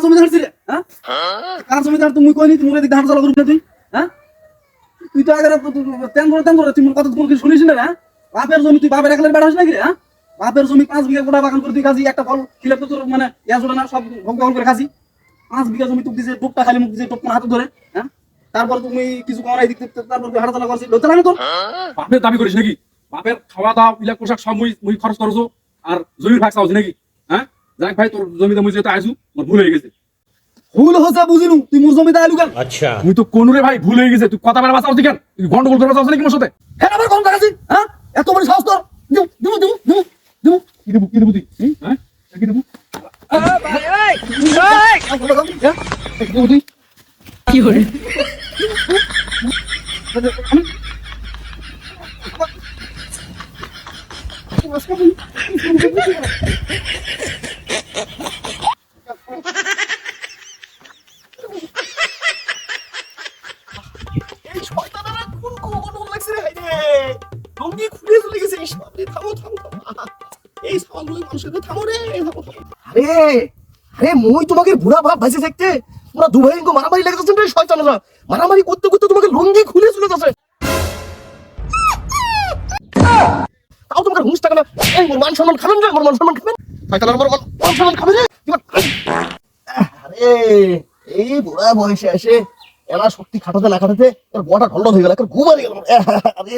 জমি ধারছি রে? হ্যাঁ, কার জমি ধার তুমি কইনি তুমি এদিকে ধার চালা করবি না তুই? হ্যাঁ, তুই তো আগে তেন ধরে তুই মোর কথা কোনো কিছু শুনিস না? হ্যাঁ, বাপের জমি তুই বাপের একলাই বেড়াস নাকি রে? হ্যাঁ, বাপের জমি 5 বিঘা গোটা বাগান করে তুই খাসি, একটা ফল খিলে তো তোর মানে ইয়া জোড়ে না, সব ভোগ করে খাসি। 5 বিঘা জমি তুই দিছে, টোপটা খালি মুখ দিছে, টোপ হাতে ধরে। হ্যাঁ, তারপর তুমি কিছু কমাই দিতে, তারপর তুই হাঁটাচলা করছিস, লজ্জা লাগে তোর? বাপের দাবি করিস নাকি? বাপের খাওয়া দাওয়া ইলা পোশাক সব মুই খরচ করছো, আর জমির ভাগ চাওছি নাকি? হ্যাঁ, যাক ভাই, তোর জমিতে মুই যেতে আইছু, মোর ভুল হয়ে গেছে। ভুল হচ্ছে বুঝিনু, তুই মোর জমিতে আলু কেন? আচ্ছা, তুই তো কোন রে ভাই, ভুল হয়ে গেছে। তুই কথা বেড়া বাঁচাও কেন? তুই গন্ডগোল করে বাঁচাও নাকি মোর সাথে? হ্যাঁ, আবার কোন দেখাচ্ছি? হ্যাঁ, এত বড় সাহস তোর? দিমু দিমু দিমু দিমু দিমু কি দেবো কি দেবো তুই? হ্যাঁ, কি দেবো? কি করে? আরে মই তোমাকে বুড়া বাপ ভাইসে থাকতে তোমরা দু ভাই মারামারি লেগে যাচ্ছেন রে শয়তানরা। মারামারি করতে করতে তোমাকে লুঙ্গি খুলে চলে যাচ্ছে। তাও তোমাকে হুঁশ থাকে না। এই মোর মান সম্মান খাবেন রে, মোর মান সম্মান খাবেন। শয়তানের মোর মান সম্মান খাবে রে। আরে এই বুড়া বয়সে এসে এলা শক্তি খাটাতে না খাটাতে এর বড়টা ঢল্ড হয়ে গেল, একটা ঘুম হারিয়ে গেল। আরে